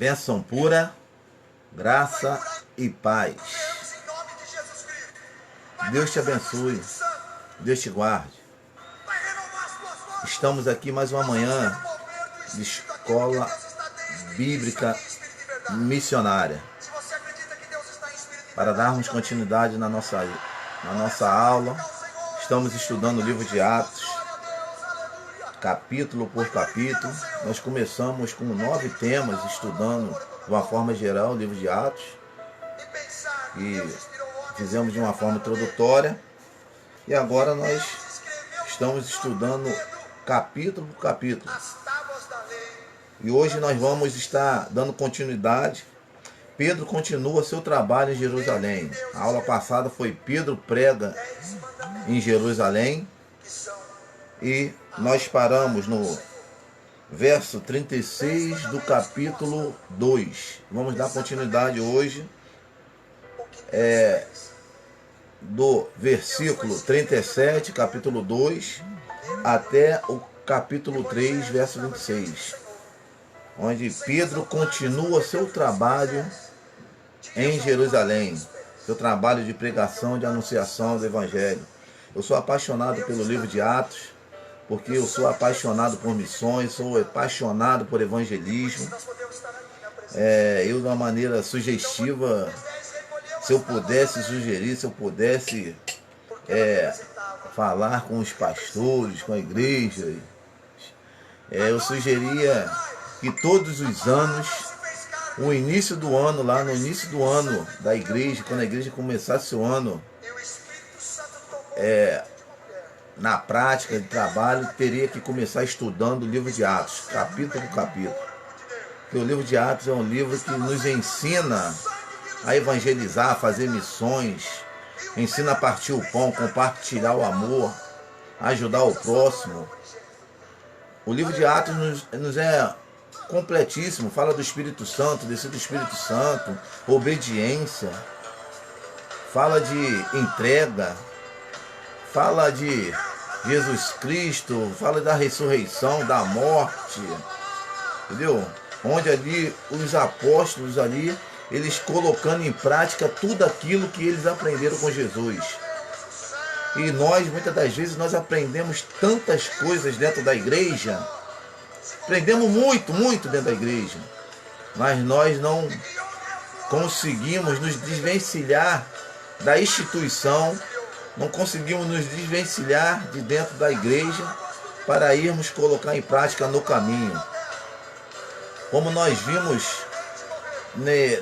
Bênção pura, graça e paz. Deus te abençoe, Deus te guarde. Estamos aqui mais uma manhã de escola bíblica missionária para darmos continuidade na nossa aula. Estamos estudando o livro de Atos, capítulo por capítulo. Nós começamos com 9 temas, estudando de uma forma geral o livro de Atos, e fizemos de uma forma introdutória, e agora nós estamos estudando capítulo por capítulo. E hoje nós vamos estar dando continuidade. Pedro continua seu trabalho em Jerusalém. A aula passada foi Pedro prega em Jerusalém, e nós paramos no verso 36 do capítulo 2. Vamos dar continuidade hoje do versículo 37, capítulo 2, até o capítulo 3, verso 26, onde Pedro continua seu trabalho em Jerusalém, seu trabalho de pregação, de anunciação do Evangelho. Eu sou apaixonado pelo livro de Atos, porque eu sou apaixonado por missões, sou apaixonado por evangelismo. Eu, de uma maneira sugestiva, se eu pudesse sugerir, se eu pudesse falar com os pastores, com a igreja, eu sugeria que todos os anos, o início do ano, lá no início do ano da igreja, quando a igreja começasse o ano, na prática de trabalho, teria que começar estudando o livro de Atos, capítulo por capítulo. Porque o livro de Atos é um livro que nos ensina a evangelizar, a fazer missões, ensina a partir o pão, compartilhar o amor, ajudar o próximo. O livro de Atos nos é completíssimo, fala do Espírito Santo, descer do Espírito Santo, obediência, fala de entrega, fala de Jesus Cristo, fala da ressurreição, da morte, entendeu? Onde ali os apóstolos ali, eles colocando em prática tudo aquilo que eles aprenderam com Jesus. E nós, muitas das vezes, nós aprendemos tantas coisas dentro da igreja, aprendemos muito dentro da igreja, mas nós não conseguimos nos desvencilhar da instituição, não conseguimos nos desvencilhar de dentro da igreja para irmos colocar em prática no caminho. Como nós vimos nos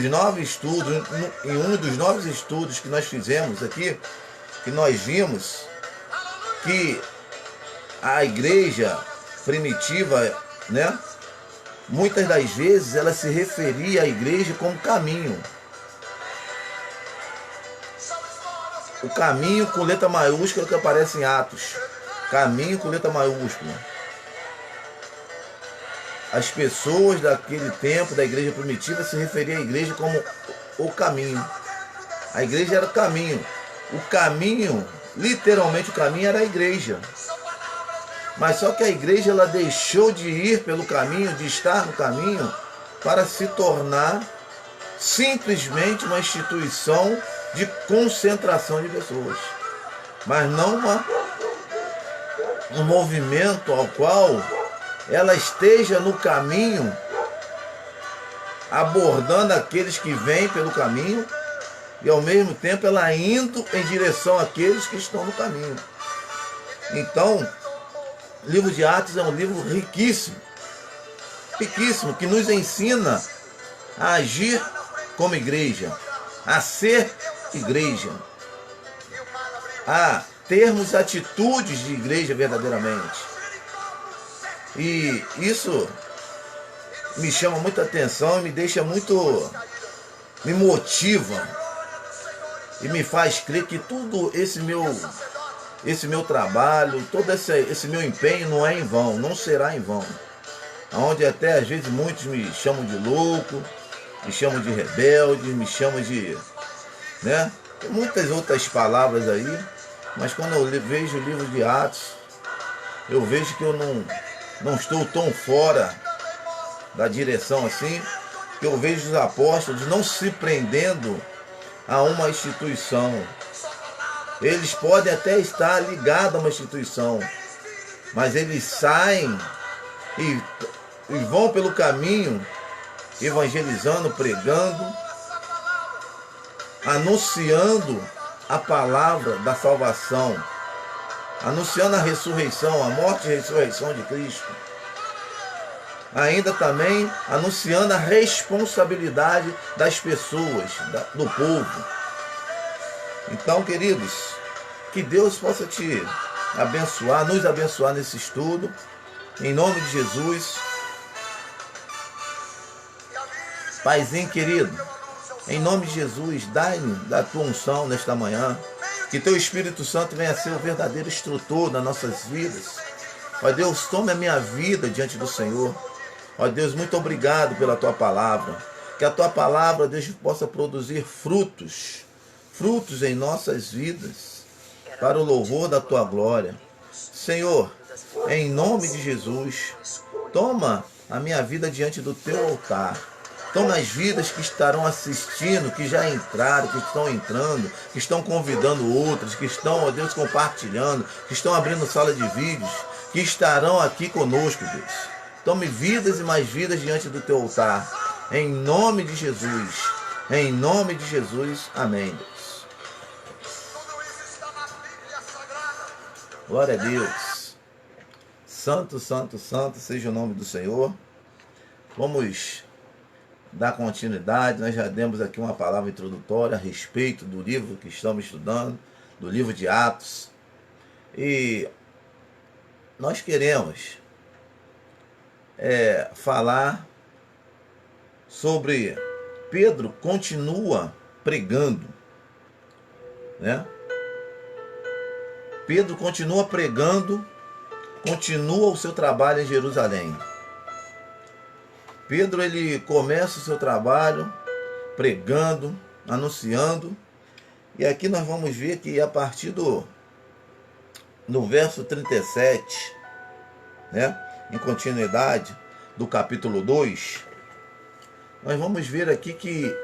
9 estudos, em um dos 9 estudos que nós fizemos aqui, que nós vimos que a igreja primitiva, muitas das vezes ela se referia à igreja como caminho. O caminho com letra maiúscula que aparece em Atos. Caminho com letra maiúscula. As pessoas daquele tempo, da igreja primitiva, se referiam à igreja como o caminho. A igreja era o caminho. O caminho, literalmente o caminho, era a igreja. Mas só que a igreja ela deixou de ir pelo caminho, de estar no caminho, para se tornar simplesmente uma instituição de concentração de pessoas, mas não um movimento ao qual ela esteja no caminho, abordando aqueles que vêm pelo caminho, e ao mesmo tempo ela indo em direção àqueles que estão no caminho. Então, o livro de Atos é um livro riquíssimo, que nos ensina a agir como igreja, a ser igreja, a termos atitudes de igreja verdadeiramente. E isso me chama muita atenção e me deixa me motiva e me faz crer que tudo esse meu trabalho, todo esse meu empenho não é em vão, não será em vão. Onde até às vezes muitos me chamam de louco, me chamam de rebelde, me chamam de tem muitas outras palavras aí, mas quando eu vejo o livro de Atos, eu vejo que eu não estou tão fora da direção assim, que eu vejo os apóstolos não se prendendo a uma instituição. Eles podem até estar ligados a uma instituição, mas eles saem e vão pelo caminho evangelizando, pregando, anunciando a palavra da salvação, anunciando a ressurreição, a morte e a ressurreição de Cristo. Ainda também anunciando a responsabilidade das pessoas, do povo. Então, queridos, que Deus possa te abençoar, nos abençoar nesse estudo, em nome de Jesus. Paizinho querido, em nome de Jesus, dai-me da tua unção nesta manhã, que teu Espírito Santo venha a ser o verdadeiro instrutor das nossas vidas. Ó Deus, tome a minha vida diante do Senhor. Ó Deus, muito obrigado pela tua palavra. Que a tua palavra, Deus, possa produzir frutos em nossas vidas, para o louvor da tua glória. Senhor, em nome de Jesus, toma a minha vida diante do teu altar. Toma as vidas que estarão assistindo, que já entraram, que estão entrando, que estão convidando outros, que estão, ó Deus, compartilhando, que estão abrindo sala de vídeos, que estarão aqui conosco, Deus. Tome vidas e mais vidas diante do teu altar. Em nome de Jesus. Em nome de Jesus. Amém, Deus. Glória a Deus. Santo, santo, santo seja o nome do Senhor. Vamos dar continuidade. Nós já demos aqui uma palavra introdutória a respeito do livro que estamos estudando, do livro de Atos. E nós queremos falar sobre Pedro continua pregando, né? Pedro continua pregando, continua o seu trabalho em Jerusalém. Pedro, ele começa o seu trabalho pregando, anunciando, e aqui nós vamos ver que a partir no verso 37, né, em continuidade do capítulo 2, nós vamos ver aqui que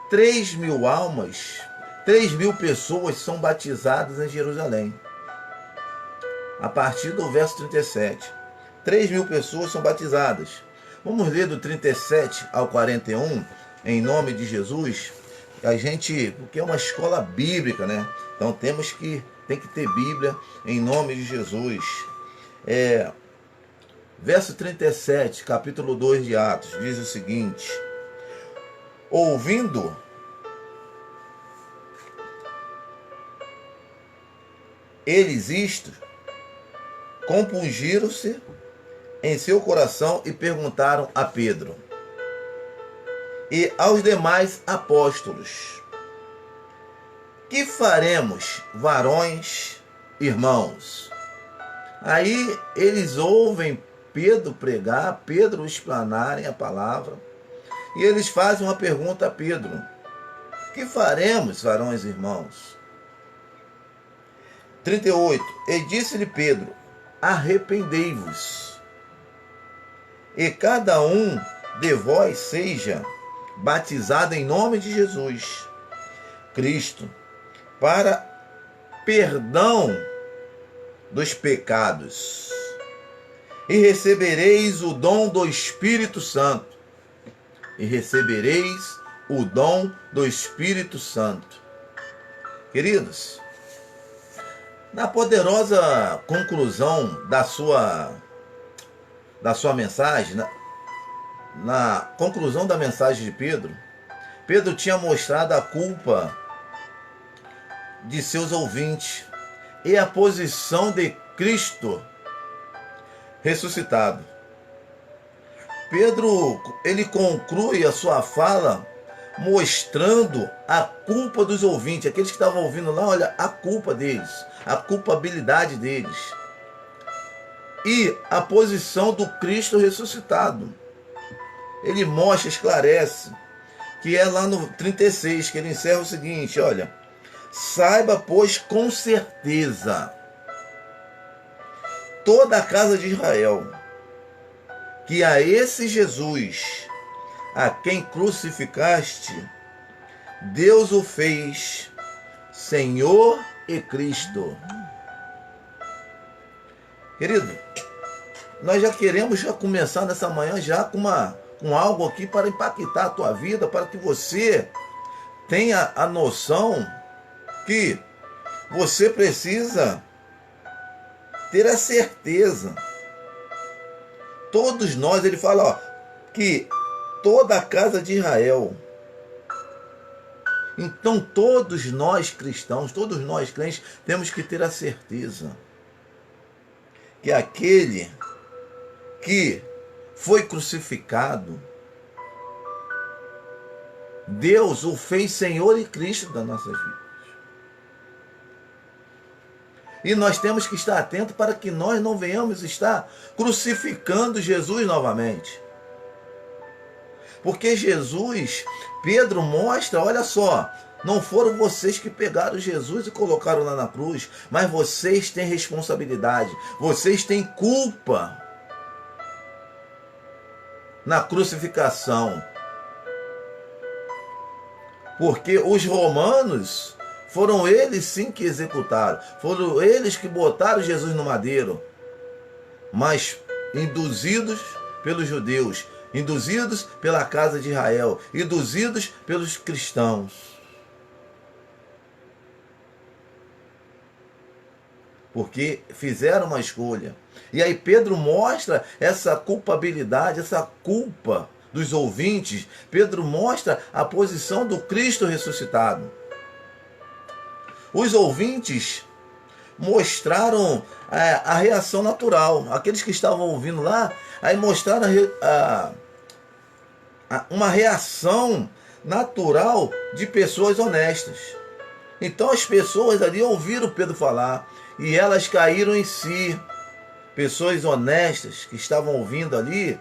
3.000 almas, 3.000 pessoas são batizadas em Jerusalém. A partir do verso 37, 3.000 pessoas são batizadas. Vamos ler do 37 ao 41, em nome de Jesus. Porque é uma escola bíblica, né? Então tem que ter Bíblia em nome de Jesus. Verso 37, capítulo 2 de Atos, diz o seguinte: ouvindo eles isto, compungiram-se em seu coração e perguntaram a Pedro e aos demais apóstolos: que faremos, varões, irmãos? Aí eles ouvem Pedro pregar, Pedro explanarem a palavra, e eles fazem uma pergunta a Pedro: que faremos, varões, irmãos? 38. E disse-lhe Pedro: arrependei-vos, e cada um de vós seja batizado em nome de Jesus Cristo, para perdão dos pecados, e recebereis o dom do Espírito Santo. E recebereis o dom do Espírito Santo. Queridos, na poderosa conclusão da sua mensagem, na conclusão da mensagem de Pedro, Pedro tinha mostrado a culpa de seus ouvintes e a posição de Cristo ressuscitado. Pedro, ele conclui a sua fala mostrando a culpa dos ouvintes, aqueles que estavam ouvindo lá, olha, a culpa deles, a culpabilidade deles, e a posição do Cristo ressuscitado. Ele mostra, esclarece, que é lá no 36, que ele encerra o seguinte: olha, saiba, pois, com certeza, toda a casa de Israel, que a esse Jesus, a quem crucificaste, Deus o fez Senhor e Cristo. Querido, nós já queremos começar nessa manhã já com algo aqui para impactar a tua vida, para que você tenha a noção que você precisa ter a certeza. Todos nós, ele fala, ó, que toda a casa de Israel. Então todos nós cristãos, todos nós crentes, temos que ter a certeza que aquele que foi crucificado, Deus o fez Senhor e Cristo das nossas vidas. E nós temos que estar atentos para que nós não venhamos estar crucificando Jesus novamente. Porque Jesus, Pedro mostra, olha só, não foram vocês que pegaram Jesus e colocaram lá na cruz, mas vocês têm responsabilidade, vocês têm culpa na crucificação. Porque os romanos, foram eles sim que executaram, foram eles que botaram Jesus no madeiro, mas induzidos pelos judeus, induzidos pela casa de Israel, induzidos pelos cristãos. Porque fizeram uma escolha. E aí Pedro mostra essa culpabilidade, essa culpa dos ouvintes. Pedro mostra a posição do Cristo ressuscitado. Os ouvintes mostraram a reação natural. Aqueles que estavam ouvindo lá, aí mostraram uma reação natural de pessoas honestas. Então as pessoas ali ouviram Pedro falar e elas caíram em si. Pessoas honestas que estavam ouvindo ali,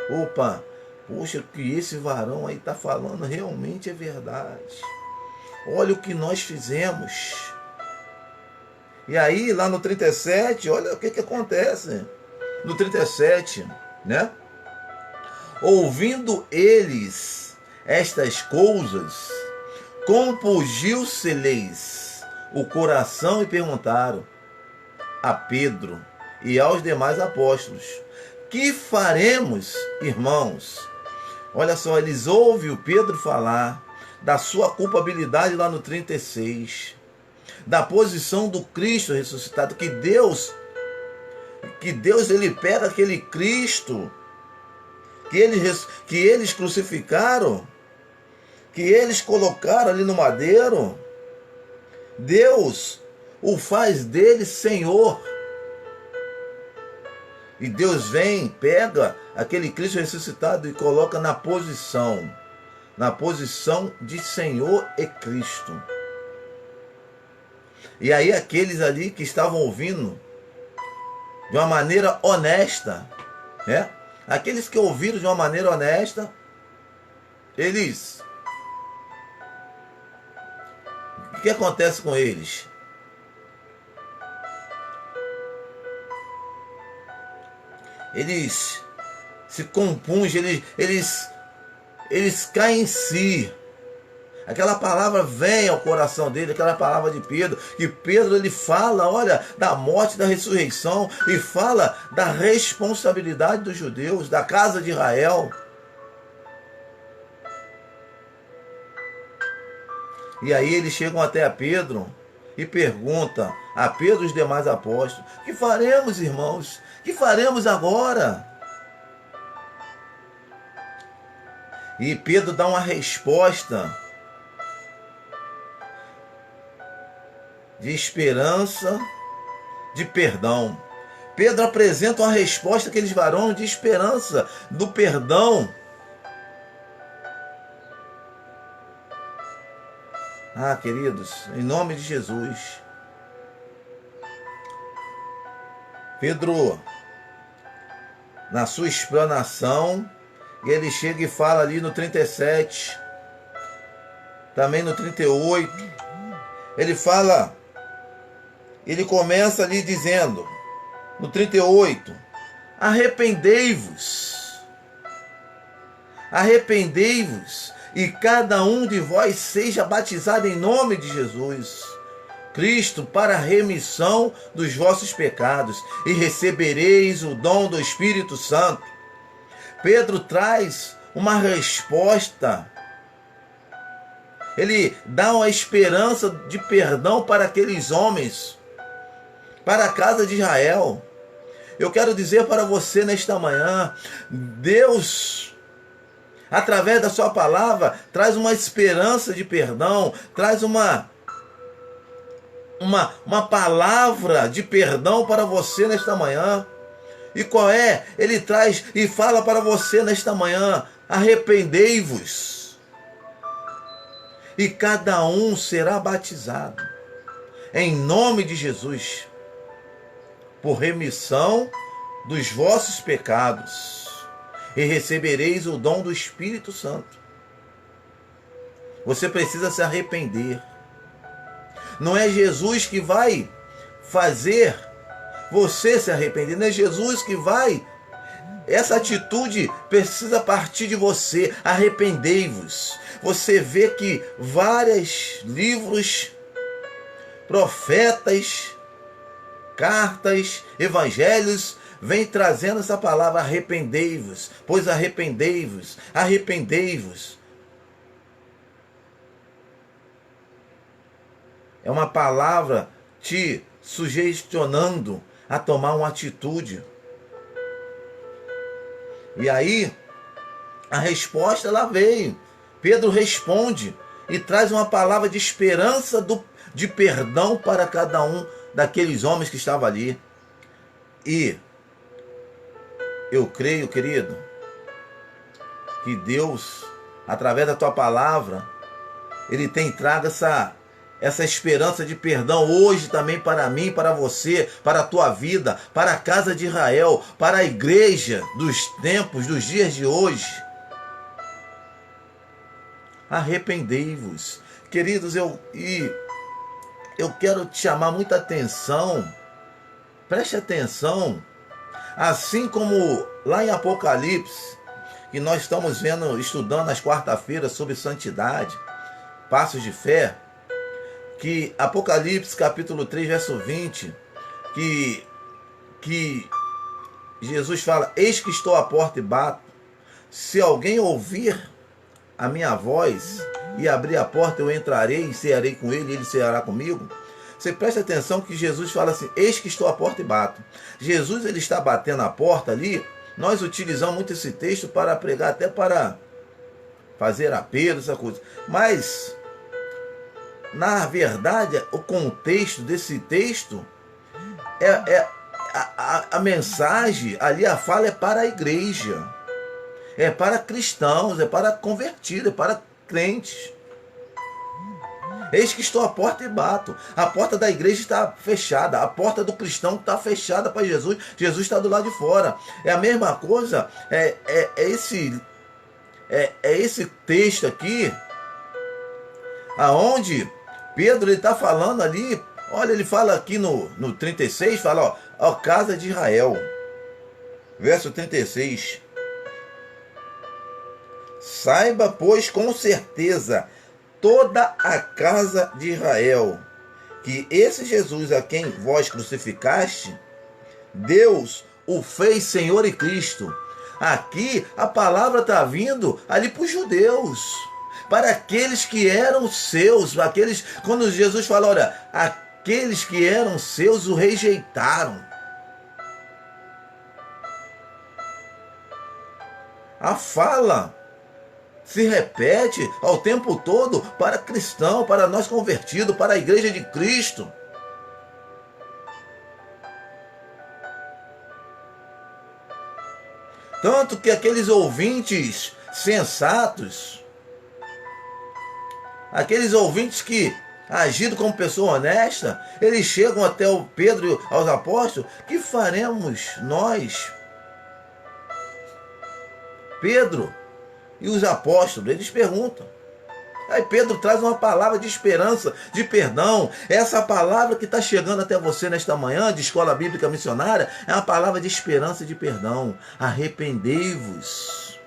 opa, poxa, o que esse varão aí está falando realmente é verdade. Olha o que nós fizemos. E aí, lá no 37, olha o que acontece. No 37, né? Ouvindo eles estas coisas, compungiu-se-lhes o coração e perguntaram a Pedro e aos demais apóstolos: que faremos, irmãos? Olha só, eles ouvem o Pedro falar da sua culpabilidade lá no 36, da posição do Cristo ressuscitado, que Deus ele pega aquele Cristo que eles crucificaram, que eles colocaram ali no madeiro, Deus o faz dele Senhor. E Deus vem, pega aquele Cristo ressuscitado e coloca na posição de Senhor e Cristo. E aí aqueles ali que estavam ouvindo de uma maneira honesta, né? Aqueles que ouviram de uma maneira honesta, eles... O que acontece com eles? Eles se compungem, eles caem em si. Aquela palavra vem ao coração dele, aquela palavra de Pedro, que Pedro ele fala, olha, da morte, da ressurreição, e fala da responsabilidade dos judeus, da casa de Israel. E aí eles chegam até a Pedro e perguntam a Pedro e os demais apóstolos: que faremos, irmãos? Que faremos agora? E Pedro dá uma resposta de esperança, de perdão. Pedro apresenta uma resposta àqueles varões de esperança, do perdão. Ah, queridos, em nome de Jesus, Pedro, na sua explanação, ele chega e fala ali no 37, também no 38, ele fala, ele começa ali dizendo, no 38, arrependei-vos arrependei-vos, e cada um de vós seja batizado em nome de Jesus Cristo para a remissão dos vossos pecados, e recebereis o dom do Espírito Santo. Pedro traz uma resposta. Ele dá uma esperança de perdão para aqueles homens, para a casa de Israel. Eu quero dizer para você nesta manhã, Deus, através da sua palavra, traz uma esperança de perdão, traz uma palavra de perdão para você nesta manhã. E qual é? Ele traz e fala para você nesta manhã: arrependei-vos, e cada um será batizado em nome de Jesus, por remissão dos vossos pecados, e recebereis o dom do Espírito Santo. Você precisa se arrepender. Não é Jesus que vai fazer você se arrepender, não é Jesus que vai. Essa atitude precisa partir de você. Arrependei-vos. Você vê que vários livros, profetas, cartas, evangelhos, vem trazendo essa palavra: arrependei-vos, pois arrependei-vos, arrependei-vos. É uma palavra te sugestionando a tomar uma atitude. E aí, a resposta ela veio. Pedro responde e traz uma palavra de esperança de perdão para cada um daqueles homens que estavam ali. E eu creio, querido, que Deus, através da tua palavra, Ele tem trago essa esperança de perdão hoje também para mim, para você, para a tua vida, para a casa de Israel, para a igreja dos tempos, dos dias de hoje. Arrependei-vos. Queridos, eu quero te chamar muita atenção. Preste atenção. Assim como lá em Apocalipse, que nós estamos estudando às quarta-feiras sobre santidade, passos de fé, que Apocalipse capítulo 3, verso 20, que Jesus fala: eis que estou à porta e bato. Se alguém ouvir a minha voz e abrir a porta, eu entrarei e cearei com ele, e ele ceará comigo. Você presta atenção que Jesus fala assim: eis que estou à porta e bato. Jesus, ele está batendo a porta ali. Nós utilizamos muito esse texto para pregar, até para fazer apelo, essa coisa. Mas na verdade, o contexto desse texto a mensagem ali, a fala é para a igreja, é para cristãos, é para convertidos, é para crentes. Eis que estou à porta e bato. A porta da igreja está fechada, a porta do cristão está fechada para Jesus. Jesus está do lado de fora. É a mesma coisa. Esse texto aqui, aonde Pedro está falando ali. Olha, ele fala aqui no 36, fala, ó, casa de Israel. Verso 36. Saiba, pois, com certeza, toda a casa de Israel, que esse Jesus a quem vós crucificaste, Deus o fez Senhor e Cristo. Aqui a palavra está vindo ali para os judeus, para aqueles que eram seus, quando Jesus fala, olha, aqueles que eram seus o rejeitaram. A fala se repete ao tempo todo para cristão, para nós convertidos, para a igreja de Cristo. Tanto que aqueles ouvintes sensatos, aqueles ouvintes que agindo como pessoa honesta, eles chegam até o Pedro e aos apóstolos: que faremos nós? Pedro e os apóstolos, eles perguntam. Aí Pedro traz uma palavra de esperança, de perdão. Essa palavra que está chegando até você nesta manhã, de Escola Bíblica Missionária, é uma palavra de esperança e de perdão. Arrependei-vos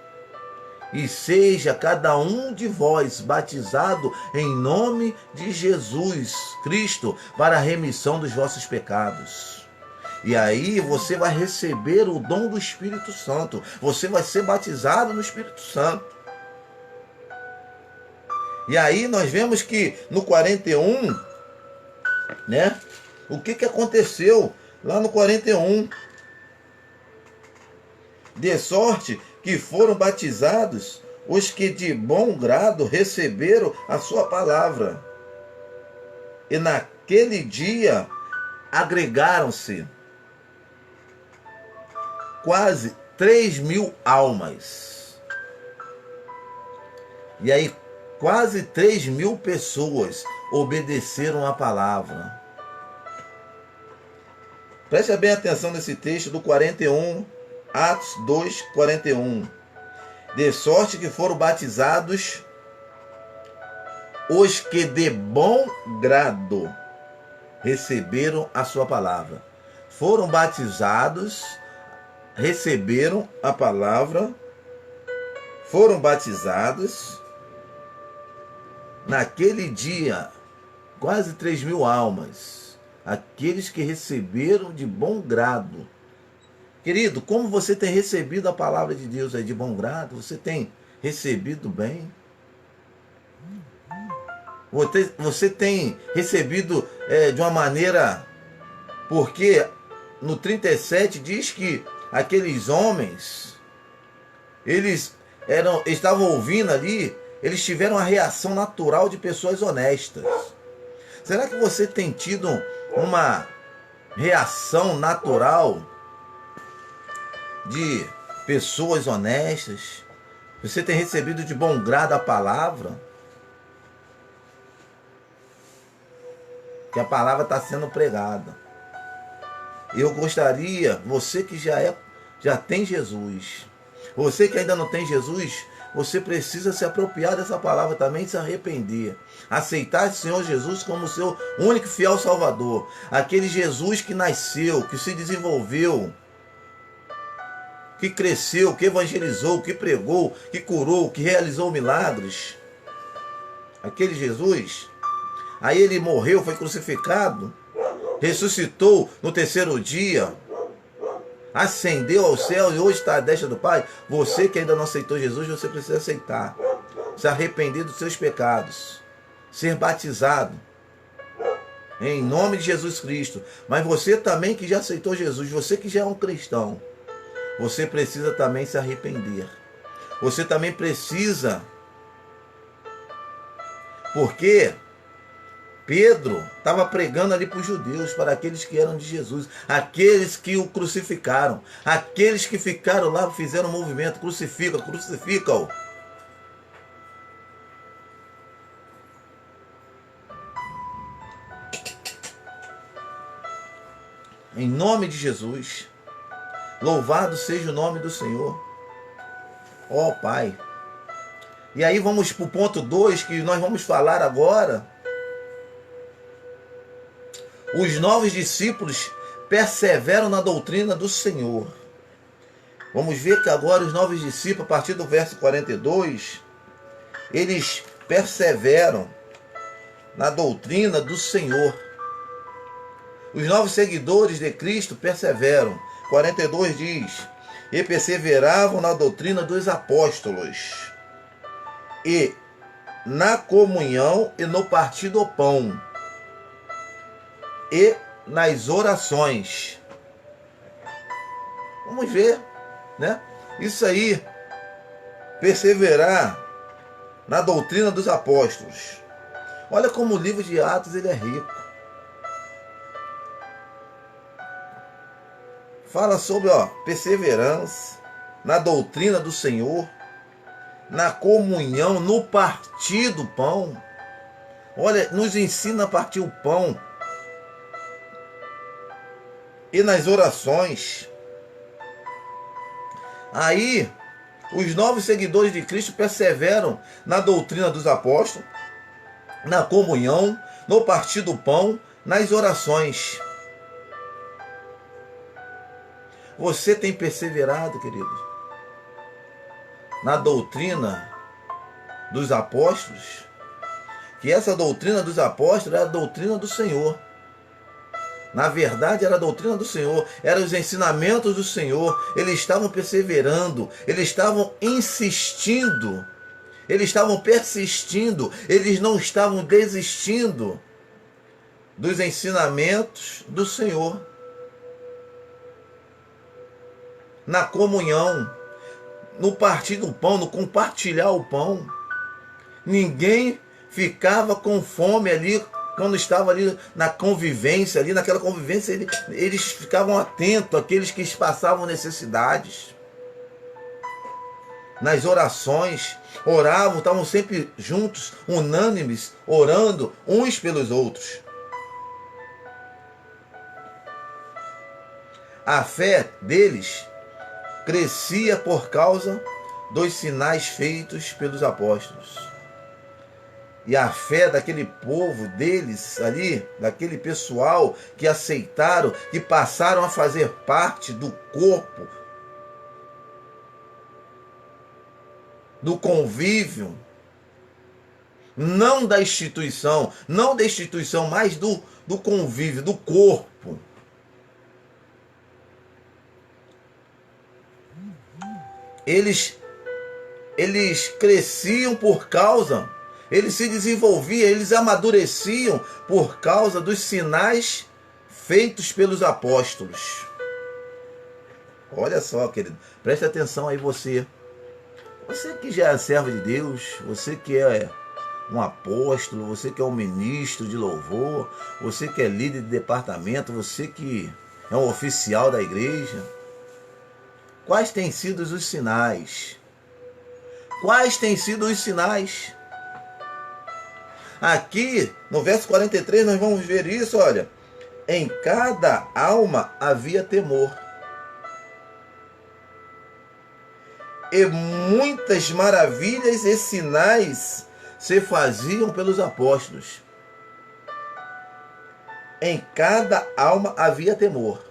e seja cada um de vós batizado em nome de Jesus Cristo para a remissão dos vossos pecados. E aí você vai receber o dom do Espírito Santo. Você vai ser batizado no Espírito Santo. E aí nós vemos que no 41, né? O que aconteceu lá no 41? De sorte que foram batizados os que de bom grado receberam a sua palavra. E naquele dia agregaram-se quase 3.000 almas. E aí quase 3.000 pessoas obedeceram a palavra. Preste bem atenção nesse texto do 41, Atos 2, 41. De sorte que foram batizados os que de bom grado receberam a sua palavra. Foram batizados, receberam a palavra, foram batizados. Naquele dia, quase 3.000 almas, aqueles que receberam de bom grado. Querido, como você tem recebido a palavra de Deus aí de bom grado? Você tem recebido bem? Você tem recebido de uma maneira... Porque no 37 diz que aqueles homens, eles estavam ouvindo ali, eles tiveram a reação natural de pessoas honestas. Será que você tem tido uma reação natural de pessoas honestas? Você tem recebido de bom grado a palavra? Que a palavra está sendo pregada. Eu gostaria, você que já tem Jesus, você que ainda não tem Jesus, você precisa se apropriar dessa palavra também e se arrepender. Aceitar o Senhor Jesus como seu único e fiel Salvador. Aquele Jesus que nasceu, que se desenvolveu, que cresceu, que evangelizou, que pregou, que curou, que realizou milagres. Aquele Jesus, aí ele morreu, foi crucificado, ressuscitou no terceiro dia, ascendeu ao céu e hoje está à destra do Pai. Você que ainda não aceitou Jesus, você precisa aceitar, se arrepender dos seus pecados, ser batizado em nome de Jesus Cristo. Mas você também que já aceitou Jesus, você que já é um cristão, você precisa também se arrepender. Você também precisa, porque Pedro estava pregando ali para os judeus, para aqueles que eram de Jesus, aqueles que o crucificaram, aqueles que ficaram lá, fizeram um movimento, crucifica, crucifica-o. Em nome de Jesus, louvado seja o nome do Senhor. Ó Pai. E aí vamos para o ponto 2, que nós vamos falar agora. Os novos discípulos perseveram na doutrina do Senhor. Vamos ver que agora os novos discípulos, a partir do verso 42, eles perseveram na doutrina do Senhor. Os novos seguidores de Cristo perseveram. 42 diz: e perseveravam na doutrina dos apóstolos, e na comunhão e no partir do pão, e nas orações. Vamos ver, né? Isso aí, perseverar na doutrina dos apóstolos. Olha como o livro de Atos ele é rico. Fala sobre perseverança na doutrina do Senhor, na comunhão, no partir do pão. Olha, nos ensina a partir o pão. E nas orações. Aí, os novos seguidores de Cristo perseveram na doutrina dos apóstolos, na comunhão, no partir do pão, nas orações. Você tem perseverado, querido? na doutrina dos apóstolos, que essa doutrina dos apóstolos era a doutrina do Senhor. Na verdade, era a doutrina do Senhor, eram os ensinamentos do Senhor. Eles estavam perseverando, eles estavam insistindo, eles estavam persistindo, eles não estavam desistindo dos ensinamentos do Senhor. Na comunhão, no partir do pão, no compartilhar o pão. Ninguém ficava com fome ali, quando estava ali na convivência, ali naquela convivência, eles ficavam atentos àqueles que passavam necessidades. Nas orações, oravam, estavam sempre juntos, unânimes, orando uns pelos outros. A fé deles crescia por causa dos sinais feitos pelos apóstolos. E a fé daquele povo deles ali, daquele pessoal que aceitaram, que passaram a fazer parte do corpo, do convívio, não da instituição, mas do convívio, do corpo. Eles cresciam por causa, eles se desenvolviam, eles amadureciam por causa dos sinais feitos pelos apóstolos. Olha só, querido, preste atenção aí você. Você que já é servo de Deus, você que é um apóstolo, você que é um ministro de louvor, você que é líder de departamento, você que é um oficial da igreja. Quais têm sido os sinais? Quais têm sido os sinais? Aqui, no verso 43, nós vamos ver isso, olha. Em cada alma havia temor. E muitas maravilhas e sinais se faziam pelos apóstolos. Em cada alma havia temor.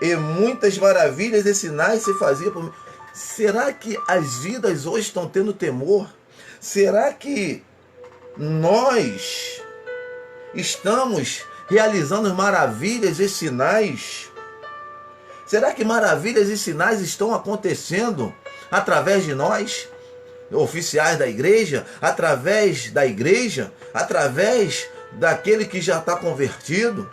E muitas maravilhas e sinais se faziam por mim. Será que as vidas hoje estão tendo temor? Será que nós estamos realizando maravilhas e sinais? Será que maravilhas e sinais estão acontecendo através de nós, oficiais da igreja, através daquele que já está convertido?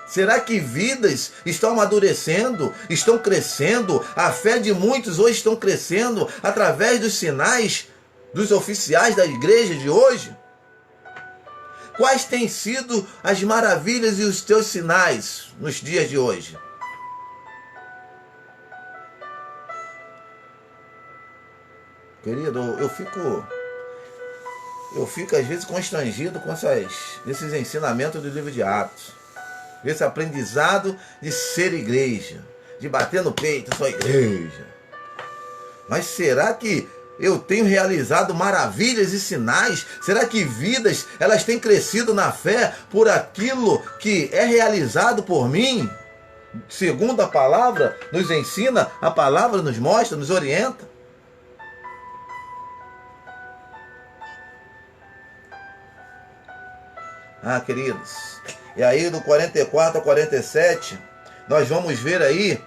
Será que vidas estão amadurecendo, estão crescendo? A fé de muitos hoje estão crescendo através dos sinais dos oficiais da igreja de hoje? Quais têm sido as maravilhas e os teus sinais nos dias de hoje? Querido, eu fico às vezes constrangido com esses ensinamentos do livro de Atos. Esse aprendizado de ser igreja, de bater no peito, sou igreja. Mas será que eu tenho realizado maravilhas e sinais? Será que vidas, elas têm crescido na fé por aquilo que é realizado por mim? Segundo a palavra nos ensina, a palavra nos mostra, nos orienta. Ah, queridos, e aí do 44 a 47, nós vamos ver aí,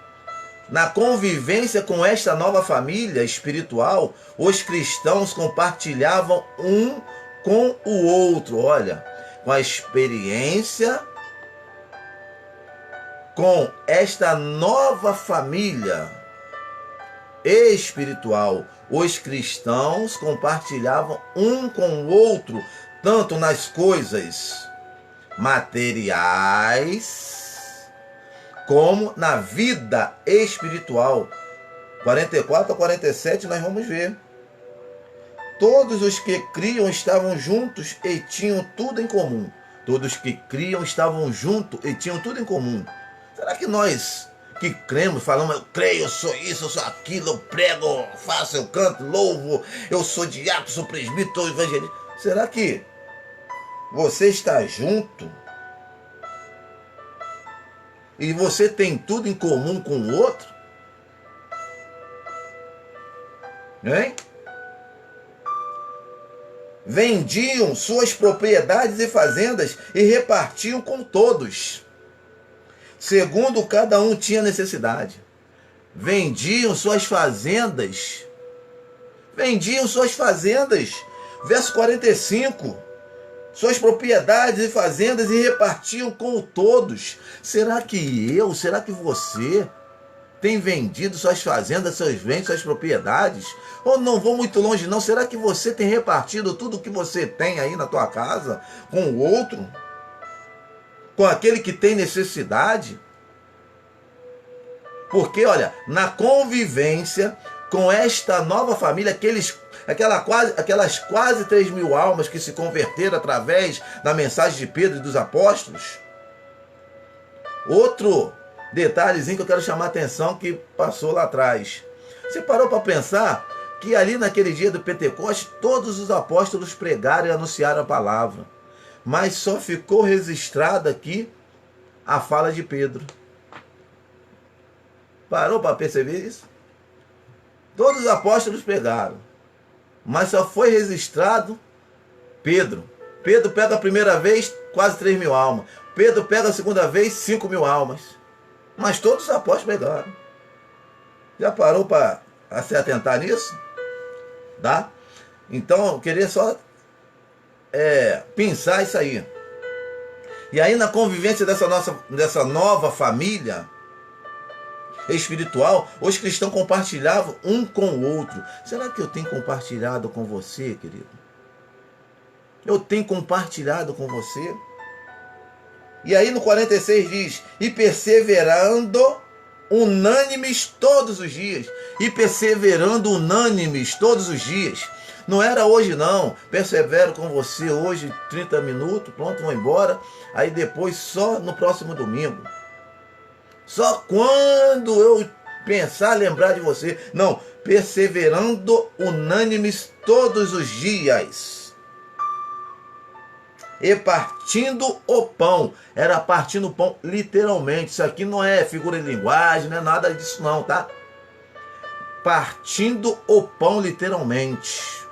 na convivência com esta nova família espiritual, os cristãos compartilhavam um com o outro, olha, com a experiência com esta nova família espiritual. Os cristãos compartilhavam um com o outro, tanto nas coisas materiais como na vida espiritual. 44 a 47 nós vamos ver. Todos os que criam estavam juntos e tinham tudo em comum. Todos que criam estavam juntos e tinham tudo em comum. Será que nós que cremos, falamos, eu creio, eu sou isso, eu sou aquilo, eu prego, faço, eu canto, louvo, eu sou diácono, sou presbítero, sou evangelista. Será que você está junto e você tem tudo em comum com o outro? Hein? Vendiam suas propriedades e fazendas e repartiam com todos, segundo cada um tinha necessidade. Vendiam suas fazendas. Verso 45. Suas propriedades e fazendas e repartiam com todos. Será que você tem vendido suas fazendas, seus bens, suas propriedades? Ou não vou muito longe não, será que você tem repartido tudo que você tem aí na tua casa com o outro? Com aquele que tem necessidade? Porque, olha, na convivência com esta nova família, aquelas quase 3.000 almas que se converteram através da mensagem de Pedro e dos apóstolos. Outro detalhezinho que eu quero chamar a atenção que passou lá atrás. Você parou para pensar que ali naquele dia do Pentecostes, todos os apóstolos pregaram e anunciaram a palavra. Mas só ficou registrada aqui a fala de Pedro. Parou para perceber isso? Todos os apóstolos pregaram, mas só foi registrado Pedro. Pedro pega a primeira vez quase 3.000 almas. Pedro pega a segunda vez 5.000 almas. Mas todos os apóstolos pregaram. Já parou para se atentar nisso? Tá? Então eu queria só pensar isso aí. E aí na convivência dessa nova família espiritual, os cristãos compartilhavam um com o outro. Será que eu tenho compartilhado com você, querido? Eu tenho compartilhado com você? E aí no 46 diz, e perseverando unânimes todos os dias. E perseverando unânimes todos os dias. Não era hoje não, persevero com você hoje 30 minutos, pronto, vou embora. Aí depois só no próximo domingo. Só quando eu pensar, lembrar de você. Não, perseverando unânimes todos os dias. E partindo o pão. Era partindo o pão literalmente. Isso aqui não é figura de linguagem, não é nada disso não, tá? Partindo o pão literalmente.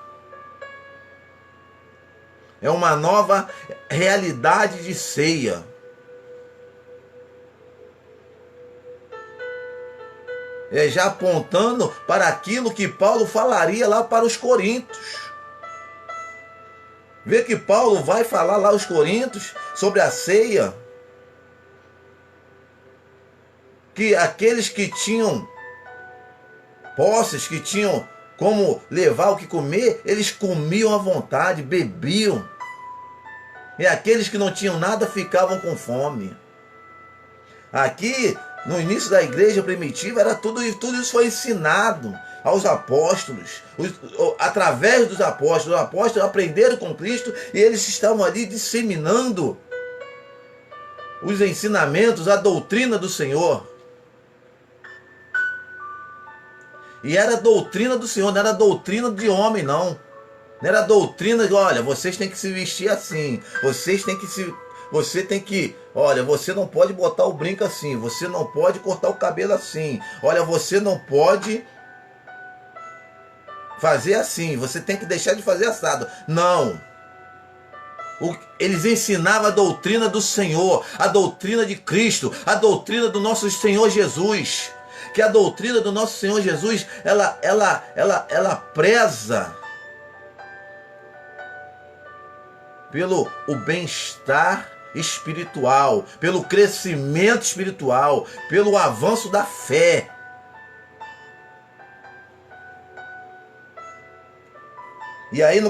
É uma nova realidade de ceia. Já apontando para aquilo que Paulo falaria lá para os Coríntios. Vê que Paulo vai falar lá aos Coríntios sobre a ceia. Que aqueles que tinham posses, que tinham como levar o que comer, eles comiam à vontade, bebiam. E aqueles que não tinham nada ficavam com fome. Aqui, no início da igreja primitiva, era tudo isso foi ensinado aos apóstolos. Através dos apóstolos. Os apóstolos aprenderam com Cristo e eles estavam ali disseminando os ensinamentos, a doutrina do Senhor. E era a doutrina do Senhor, não era a doutrina de homem, não. Não era a doutrina de, olha, vocês têm que se vestir assim, olha, você não pode botar o brinco assim, você não pode cortar o cabelo assim, olha, você não pode fazer assim, você tem que deixar de fazer assado. Não. Eles ensinavam a doutrina do Senhor, a doutrina de Cristo, a doutrina do nosso Senhor Jesus. Que a doutrina do nosso Senhor Jesus, ela preza pelo o bem-estar espiritual, pelo crescimento espiritual, pelo avanço da fé. E aí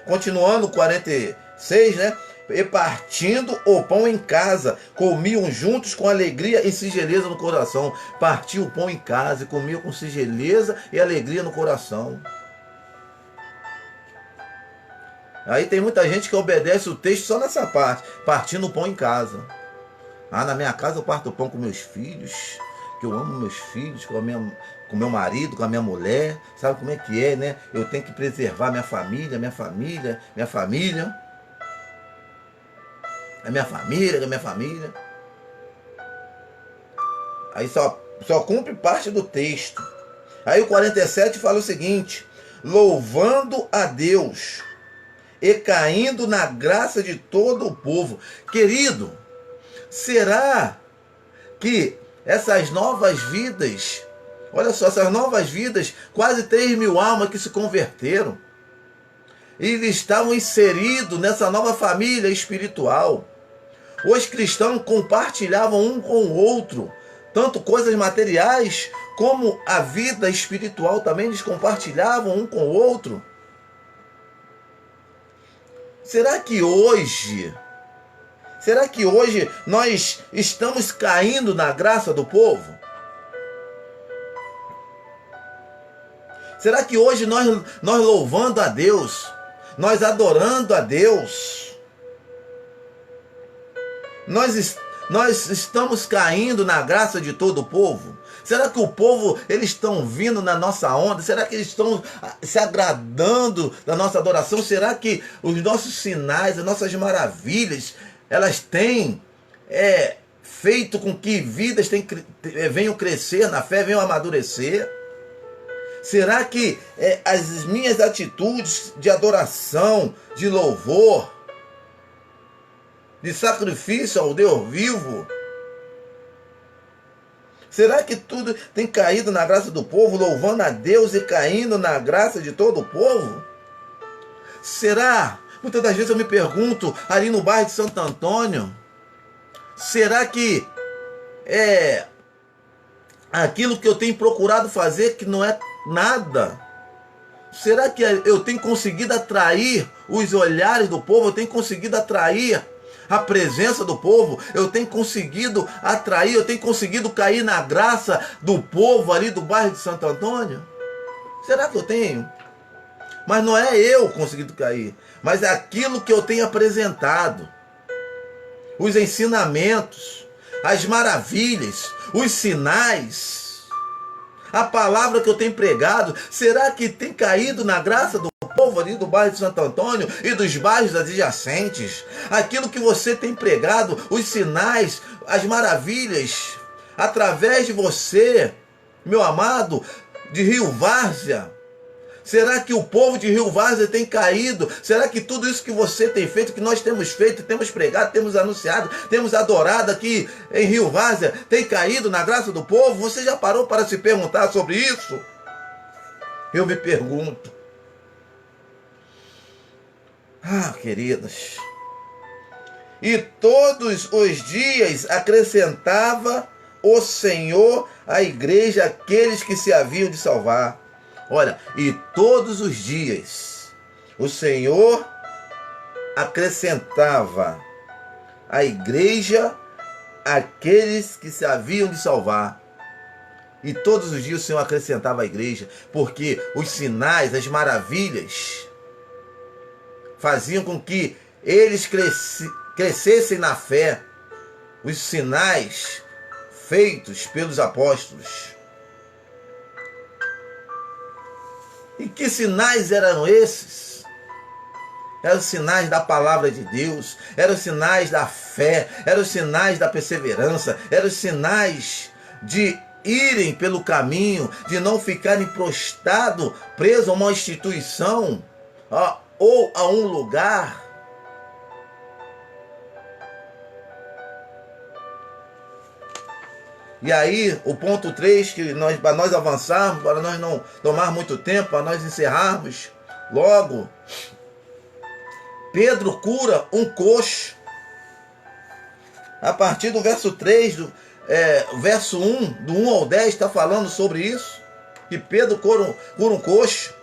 continuando o 46, né? E partindo o pão em casa, comiam juntos com alegria e singeleza no coração. Partiam o pão em casa e comiam com singeleza e alegria no coração. Aí tem muita gente que obedece o texto só nessa parte, partindo o pão em casa. Na minha casa eu parto o pão com meus filhos, que eu amo meus filhos, com meu marido, com a minha mulher. Sabe como é que é, né? Eu tenho que preservar minha família. A minha família. Aí só cumpre parte do texto. Aí o 47 fala o seguinte: louvando a Deus e caindo na graça de todo o povo. Querido, será que essas novas vidas, olha só, essas novas vidas, quase 3.000 almas que se converteram, e eles estavam inseridos nessa nova família espiritual. Os cristãos compartilhavam um com o outro, tanto coisas materiais, como a vida espiritual também eles compartilhavam um com o outro. Será que hoje nós estamos caindo na graça do povo? Será que hoje nós louvando a Deus, nós adorando a Deus, nós estamos caindo na graça de todo o povo? Será que o povo, eles estão vindo na nossa onda? Será que eles estão se agradando da nossa adoração? Será que os nossos sinais, as nossas maravilhas, elas têm feito com que vidas venham crescer na fé, venham amadurecer? Será que as minhas atitudes de adoração, de louvor, de sacrifício ao Deus vivo, será que tudo tem caído na graça do povo, louvando a Deus e caindo na graça de todo o povo? Será? Muitas das vezes eu me pergunto, ali no bairro de Santo Antônio, será que aquilo que eu tenho procurado fazer que não é nada? Será que eu tenho conseguido atrair os olhares do povo? Eu tenho conseguido atrair a presença do povo? Eu tenho conseguido atrair, eu tenho conseguido cair na graça do povo ali do bairro de Santo Antônio? Será que eu tenho? Mas não é eu conseguindo cair, mas é aquilo que eu tenho apresentado. Os ensinamentos, as maravilhas, os sinais, a palavra que eu tenho pregado, será que tem caído na graça do povo ali do bairro de Santo Antônio e dos bairros adjacentes? Aquilo que você tem pregado, os sinais, as maravilhas, através de você, meu amado, de Rio Várzea, será que o povo de Rio Várzea tem caído? Será que tudo isso que você tem feito, que nós temos feito, temos pregado, temos anunciado, temos adorado aqui em Rio Várzea, tem caído na graça do povo? Você já parou para se perguntar sobre isso? Eu me pergunto. Ah, queridas. E todos os dias acrescentava o Senhor à igreja aqueles que se haviam de salvar. Olha, e todos os dias o Senhor acrescentava à igreja aqueles que se haviam de salvar. E todos os dias o Senhor acrescentava à igreja, porque os sinais, as maravilhas, faziam com que eles crescessem na fé. Os sinais feitos pelos apóstolos. E que sinais eram esses? Eram os sinais da palavra de Deus, eram os sinais da fé, eram os sinais da perseverança, eram os sinais de irem pelo caminho, de não ficarem prostrados, presos a uma instituição ou a um lugar. E aí, o ponto 3, para nós avançarmos, para nós não tomar muito tempo, para nós encerrarmos logo, Pedro cura um coxo. A partir do verso 3, verso 1, do 1 ao 10, está falando sobre isso, que Pedro cura um coxo.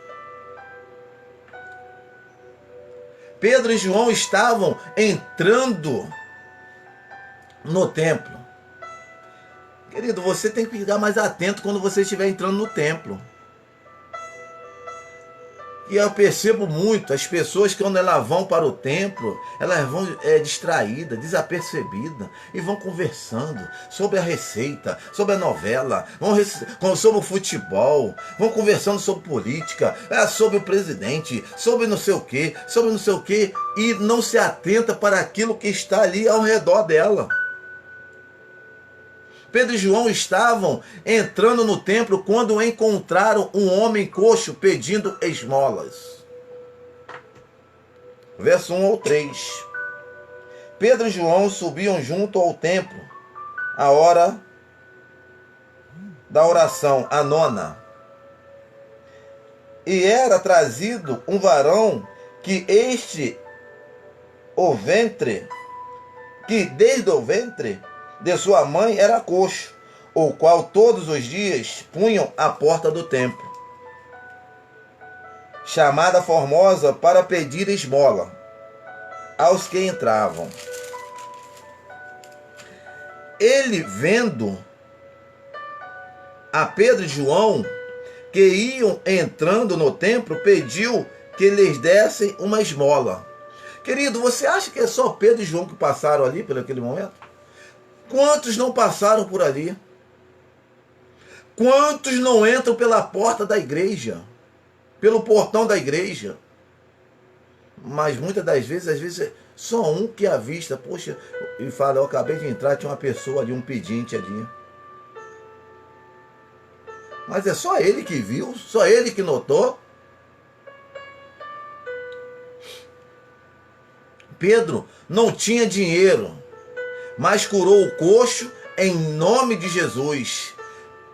Pedro e João estavam entrando no templo. Querido, você tem que ficar mais atento quando você estiver entrando no templo. E eu percebo muito, as pessoas quando elas vão para o templo, elas vão distraídas, desapercebidas, e vão conversando sobre a receita, sobre a novela, sobre o futebol, vão conversando sobre política, sobre o presidente, sobre não sei o quê, e não se atenta para aquilo que está ali ao redor dela. Pedro e João estavam entrando no templo quando encontraram um homem coxo pedindo esmolas. Verso 1 ao 3. Pedro e João subiam junto ao templo, a hora da oração, a nona. E era trazido um varão que desde o ventre de sua mãe era coxo, o qual todos os dias punham à porta do templo, chamada Formosa, para pedir esmola aos que entravam. Ele, vendo a Pedro e João que iam entrando no templo, pediu que lhes dessem uma esmola. Querido, você acha que é só Pedro e João que passaram ali por aquele momento? Quantos não passaram por ali? Quantos não entram pela porta da igreja? Pelo portão da igreja? Mas muitas das vezes, às vezes, é só um que avista. Poxa, e fala, eu acabei de entrar, tinha uma pessoa ali, um pedinte ali. Mas é só ele que viu, só ele que notou. Pedro não tinha dinheiro, mas curou o coxo em nome de Jesus.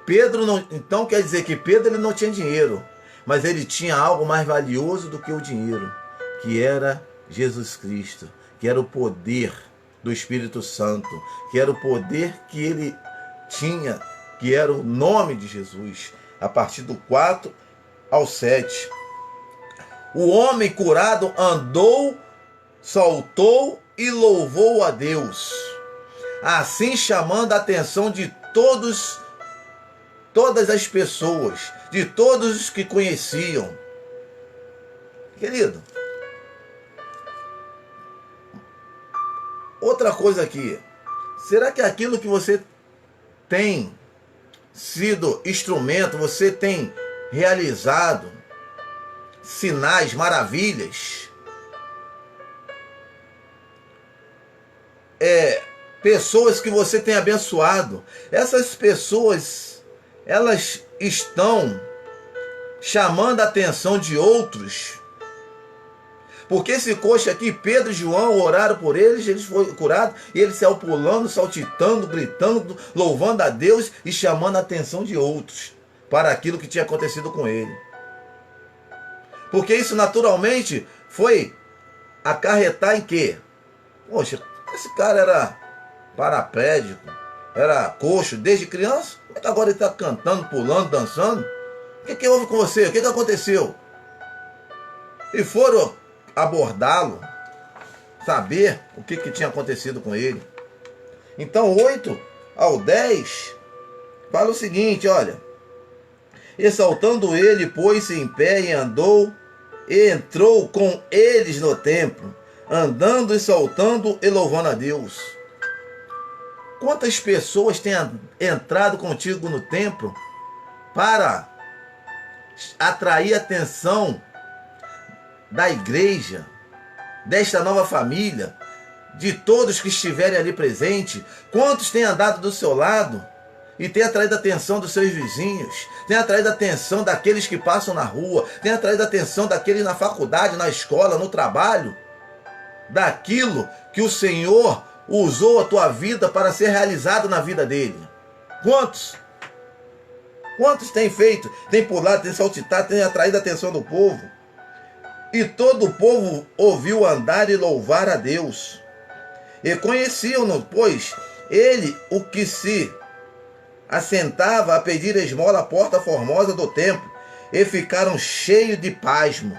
Pedro não, então quer dizer que Pedro ele não tinha dinheiro, mas ele tinha algo mais valioso do que o dinheiro, que era Jesus Cristo, que era o poder do Espírito Santo, que era o poder que ele tinha, que era o nome de Jesus. A partir do 4 ao 7. O homem curado andou, saltou e louvou a Deus, assim chamando a atenção de todas as pessoas, de todos os que conheciam. Querido, outra coisa aqui, será que aquilo que você tem sido instrumento, você tem realizado sinais, maravilhas, pessoas que você tem abençoado, essas pessoas, elas estão chamando a atenção de outros? Porque esse coxo aqui, Pedro e João oraram por eles foram curados, e eles saiu pulando, saltitando, gritando, louvando a Deus e chamando a atenção de outros para aquilo que tinha acontecido com ele. Porque isso naturalmente foi acarretar em quê? Poxa, esse cara era paraplégico, era coxo desde criança, como é que agora ele está cantando, pulando, dançando? O que houve com você? O que aconteceu? E foram abordá-lo, saber o que tinha acontecido com ele. Então 8 ao 10 fala o seguinte, olha: e saltando ele, pôs-se em pé e andou, e entrou com eles no templo, andando e saltando e louvando a Deus. Quantas pessoas têm entrado contigo no templo para atrair a atenção da igreja, desta nova família, de todos que estiverem ali presentes? Quantos têm andado do seu lado e têm atraído a atenção dos seus vizinhos, têm atraído a atenção daqueles que passam na rua, têm atraído a atenção daqueles na faculdade, na escola, no trabalho, daquilo que o Senhor usou a tua vida para ser realizado na vida dele? Quantos? Quantos têm feito, têm pulado, têm saltitado, têm atraído a atenção do povo? E todo o povo ouviu andar e louvar a Deus. E conheciam-no, pois ele o que se assentava a pedir esmola à porta formosa do templo, e ficaram cheios de pasmo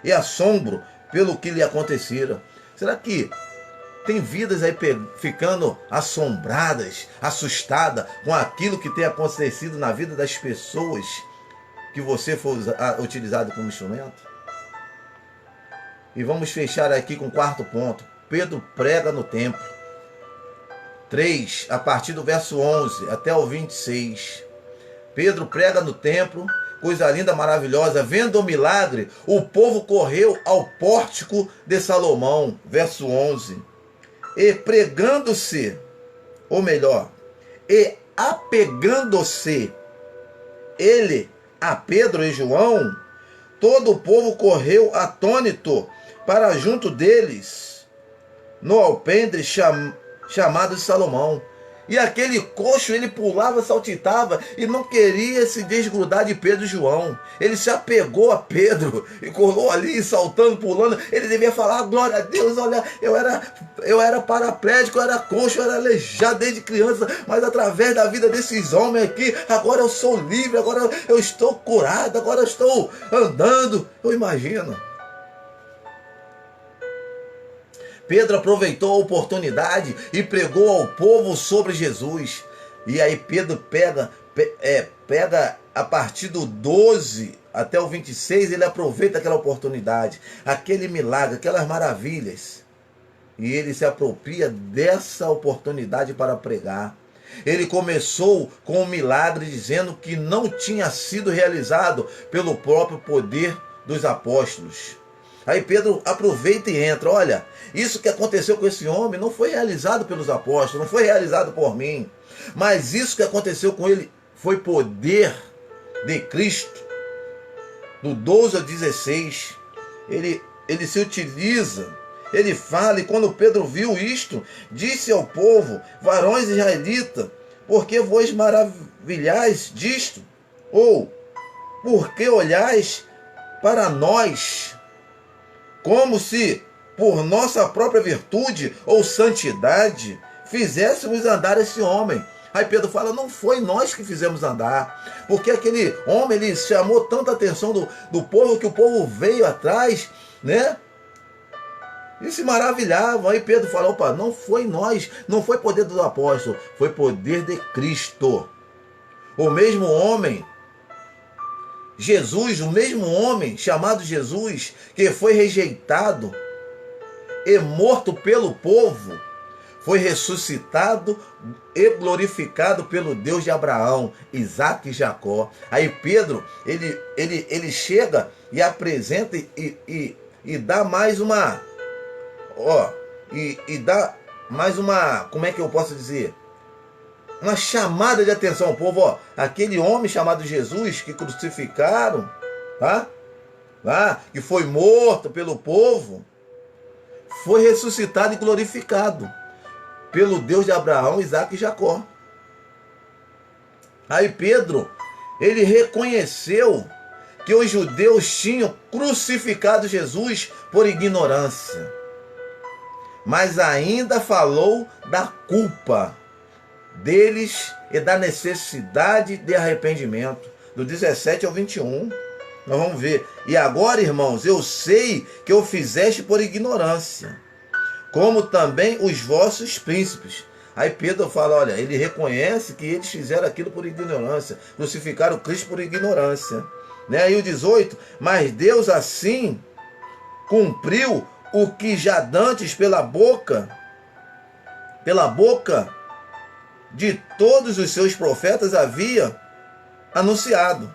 e assombro pelo que lhe acontecera. Será que tem vidas aí ficando assombradas, assustadas com aquilo que tem acontecido na vida das pessoas que você foi utilizado como instrumento? E vamos fechar aqui com o quarto ponto. Pedro prega no templo. 3, a partir do verso 11 até o 26. Pedro prega no templo, coisa linda, maravilhosa. Vendo o milagre, o povo correu ao pórtico de Salomão. Verso 11. e pregando-se, ou melhor, e apegando-se ele a Pedro e João, todo o povo correu atônito para junto deles, no alpendre chamado de Salomão. E aquele coxo, ele pulava, saltitava e não queria se desgrudar de Pedro e João. Ele se apegou a Pedro e colou ali, saltando, pulando. Ele devia falar: glória a Deus, olha, eu era paraplégico, eu era coxo, eu era aleijado desde criança, mas através da vida desses homens aqui, agora eu sou livre, agora eu estou curado, agora eu estou andando. Eu imagino. Pedro aproveitou a oportunidade e pregou ao povo sobre Jesus. E aí Pedro pega a partir do 12 até o 26, ele aproveita aquela oportunidade, aquele milagre, aquelas maravilhas. E ele se apropria dessa oportunidade para pregar. Ele começou com um milagre dizendo que não tinha sido realizado pelo próprio poder dos apóstolos. Aí Pedro aproveita e entra. Olha, isso que aconteceu com esse homem não foi realizado pelos apóstolos, não foi realizado por mim. Mas isso que aconteceu com ele foi poder de Cristo. Do 12 ao 16, ele se utiliza, ele fala, e quando Pedro viu isto, disse ao povo: varões israelitas, por que vos maravilhais disto? Ou, por que olhais para nós, como se por nossa própria virtude ou santidade fizéssemos andar esse homem? Aí Pedro fala: não foi nós que fizemos andar, porque aquele homem, ele chamou tanta atenção do povo, que o povo veio atrás, né? E se maravilhavam. Aí Pedro falou: opa, não foi nós, não foi poder do apóstolo, foi poder de Cristo. O mesmo homem, Jesus, o mesmo homem chamado Jesus, que foi rejeitado e morto pelo povo, foi ressuscitado e glorificado pelo Deus de Abraão, Isaac e Jacó. Aí Pedro, ele chega e apresenta e dá mais uma, dá mais uma, como é que eu posso dizer? Uma chamada de atenção ao povo. Aquele homem chamado Jesus, que crucificaram, que foi morto pelo povo, foi ressuscitado e glorificado pelo Deus de Abraão, Isaac e Jacó. Aí Pedro, ele reconheceu que os judeus tinham crucificado Jesus por ignorância, mas ainda falou da culpa deles e da necessidade de arrependimento. Do 17 ao 21, nós vamos ver: e agora, irmãos, eu sei que o fizeste por ignorância, como também os vossos príncipes. Aí Pedro fala, olha, ele reconhece que eles fizeram aquilo por ignorância, crucificaram Cristo por ignorância. Aí o 18, mas Deus assim cumpriu o que já dantes pela boca de todos os seus profetas havia anunciado,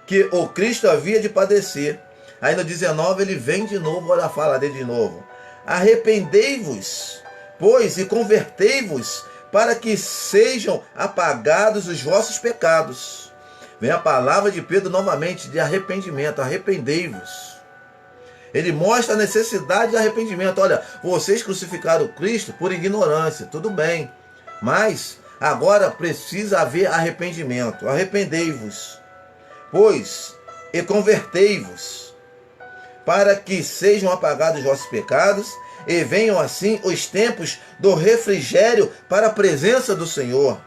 que o Cristo havia de padecer. Aí no 19 ele vem de novo, olha a fala dele de novo: arrependei-vos, pois, e convertei-vos, para que sejam apagados os vossos pecados. Vem a palavra de Pedro novamente de arrependimento: arrependei-vos. Ele mostra a necessidade de arrependimento. Olha, vocês crucificaram Cristo por ignorância, tudo bem, mas agora precisa haver arrependimento. Arrependei-vos, pois, e convertei-vos, para que sejam apagados os vossos pecados, e venham assim os tempos do refrigério para a presença do Senhor.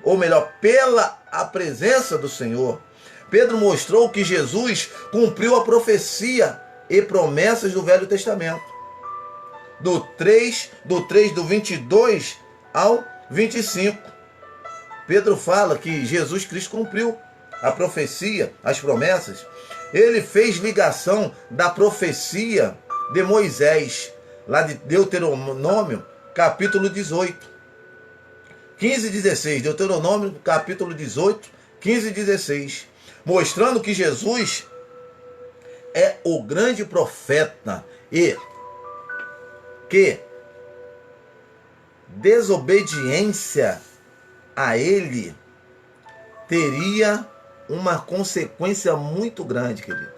Ou melhor, pela a presença do Senhor. Pedro mostrou que Jesus cumpriu a profecia e promessas do Velho Testamento. Do 22 ao 25. Pedro fala que Jesus Cristo cumpriu a profecia, as promessas. Ele fez ligação da profecia de Moisés, lá de Deuteronômio, capítulo 18. 15 e 16. Deuteronômio, capítulo 18, 15 e 16. Mostrando que Jesus é o grande profeta e que desobediência a ele teria uma consequência muito grande, querido.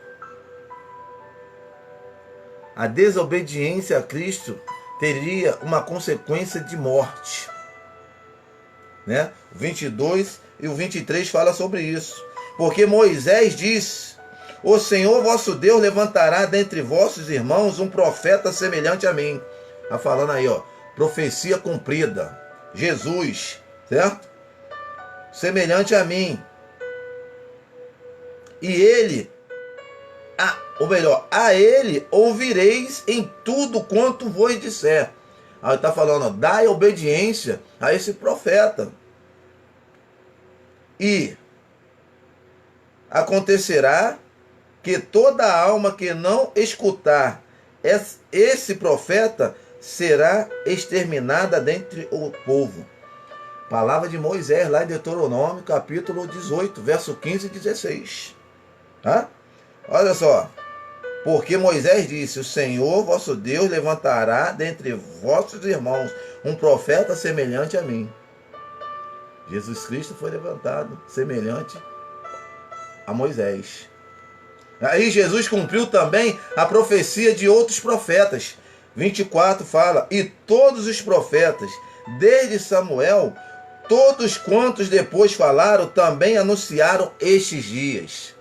A desobediência a Cristo teria uma consequência de morte, né? O 22 e o 23 fala sobre isso. Porque Moisés disse: o Senhor vosso Deus levantará dentre vossos irmãos um profeta semelhante a mim. Está falando aí, ó, profecia cumprida. Jesus, certo? Semelhante a mim. E ele, ou melhor, a ele ouvireis em tudo quanto vos disser. Aí está falando, ó, dai obediência a esse profeta. E acontecerá que toda alma que não escutar esse profeta será exterminada dentre o povo. Palavra de Moisés lá em Deuteronômio, capítulo 18, verso 15 e 16. Tá? Olha só. Porque Moisés disse: o Senhor vosso Deus levantará dentre vossos irmãos um profeta semelhante a mim. Jesus Cristo foi levantado semelhante a Moisés. Aí Jesus cumpriu também a profecia de outros profetas. 24 fala: e todos os profetas, desde Samuel, todos quantos depois falaram, também anunciaram estes dias.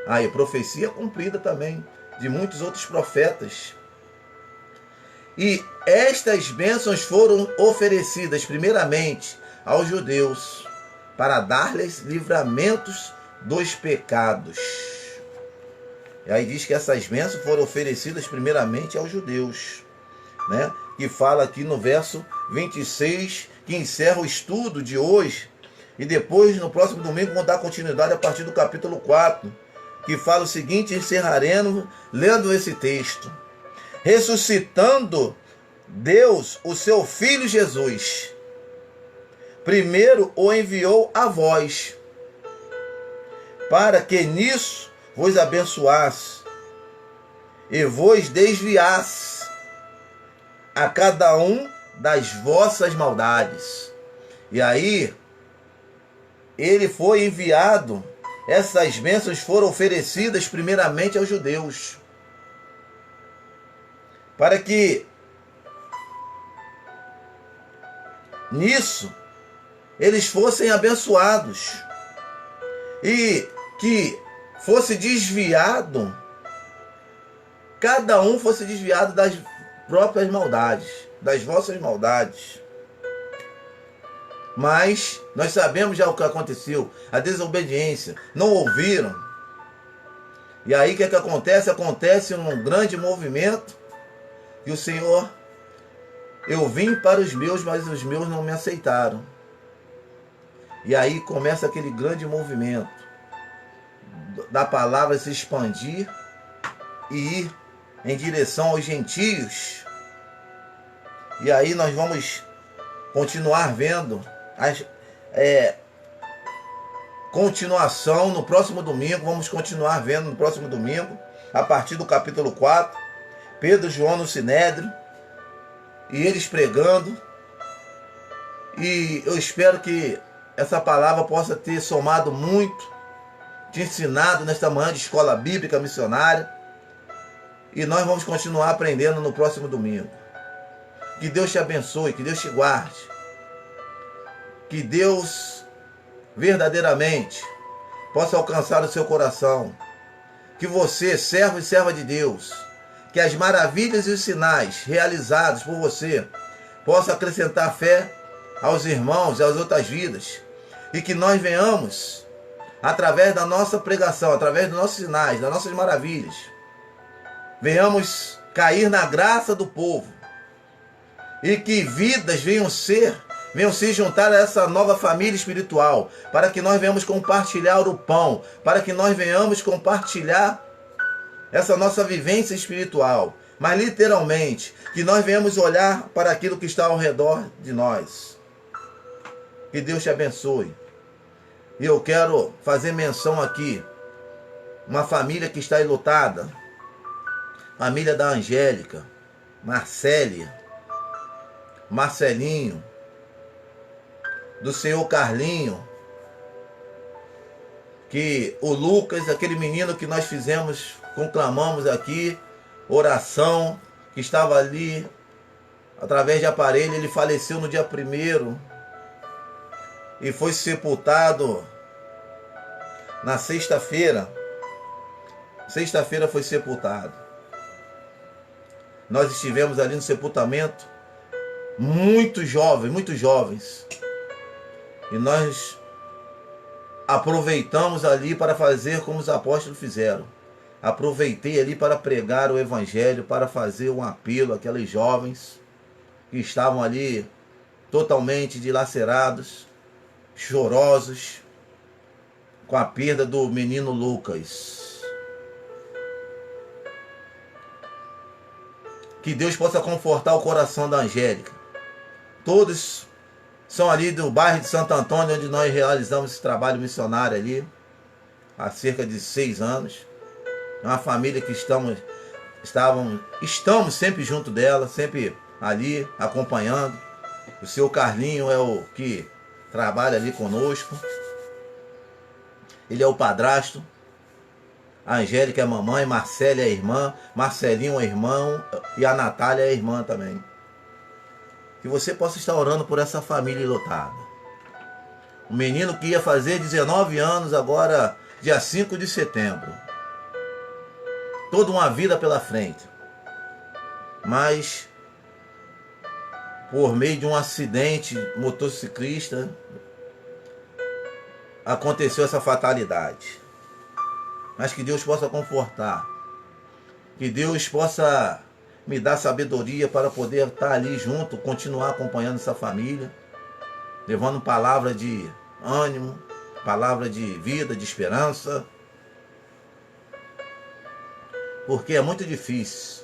Aí, profecia cumprida também de muitos outros profetas. E estas bênçãos foram oferecidas primeiramente aos judeus, para dar-lhes livramentos dos pecados. E aí diz que essas bênçãos foram oferecidas primeiramente aos judeus, né? Que fala aqui no verso 26, que encerra o estudo de hoje. E depois, no próximo domingo, vamos dar continuidade a partir do capítulo 4, que fala o seguinte: encerraremos lendo esse texto. Ressuscitando Deus o seu Filho Jesus, primeiro o enviou a vós, para que nisso vos abençoasse e vos desviasse a cada um das vossas maldades. E aí, ele foi enviado, essas bênçãos foram oferecidas primeiramente aos judeus, para que nisso eles fossem abençoados e que fosse desviado, cada um fosse desviado das próprias maldades, das vossas maldades. Mas nós sabemos já o que aconteceu, a desobediência, não ouviram. E aí o que acontece? Acontece um grande movimento, e o Senhor: eu vim para os meus, mas os meus não me aceitaram. E aí começa aquele grande movimento da palavra se expandir e ir em direção aos gentios. E aí nós vamos continuar vendo continuação no próximo domingo. Vamos continuar vendo no próximo domingo, a partir do capítulo 4, Pedro e João no Sinédrio, e eles pregando. E eu espero que essa palavra possa ter somado muito, te ensinado nesta manhã de escola bíblica missionária. E nós vamos continuar aprendendo no próximo domingo. Que Deus te abençoe, que Deus te guarde. Que Deus verdadeiramente possa alcançar o seu coração. Que você, servo e serva de Deus, que as maravilhas e os sinais realizados por você possa acrescentar fé aos irmãos e às outras vidas. E que nós venhamos, através da nossa pregação, através dos nossos sinais, das nossas maravilhas, venhamos cair na graça do povo. E que vidas venham se juntar a essa nova família espiritual, para que nós venhamos compartilhar o pão, para que nós venhamos compartilhar essa nossa vivência espiritual, mas literalmente, que nós venhamos olhar para aquilo que está ao redor de nós. Que Deus te abençoe. E eu quero fazer menção aqui, uma família que está enlutada, família da Angélica, Marcélia, Marcelinho, do senhor Carlinho, que o Lucas, aquele menino que nós fizemos, conclamamos aqui, oração, que estava ali, através de aparelho, ele faleceu no dia 1º e foi sepultado na sexta-feira. Sexta-feira foi sepultado. Nós estivemos ali no sepultamento, muitos jovens. E nós aproveitamos ali para fazer como os apóstolos fizeram. Aproveitei ali para pregar o evangelho, para fazer um apelo àqueles jovens que estavam ali totalmente dilacerados, chorosos, com a perda do menino Lucas. Que Deus possa confortar o coração da Angélica. Todos são ali do bairro de Santo Antônio, onde nós realizamos esse trabalho missionário ali, há cerca de 6 anos. É uma família que estamos sempre junto dela, sempre ali, acompanhando. O seu Carlinho é o que trabalha ali conosco. Ele é o padrasto. A Angélica é a mamãe, Marcela é a irmã, Marcelinho é o irmão e a Natália é a irmã também. Que você possa estar orando por essa família lotada. Um menino que ia fazer 19 anos agora, dia 5 de setembro. Toda uma vida pela frente. Mas, por meio de um acidente motociclista, aconteceu essa fatalidade. Mas que Deus possa confortar. Que Deus possa me dar sabedoria para poder estar ali junto, continuar acompanhando essa família, levando palavra de ânimo, palavra de vida, de esperança. Porque é muito difícil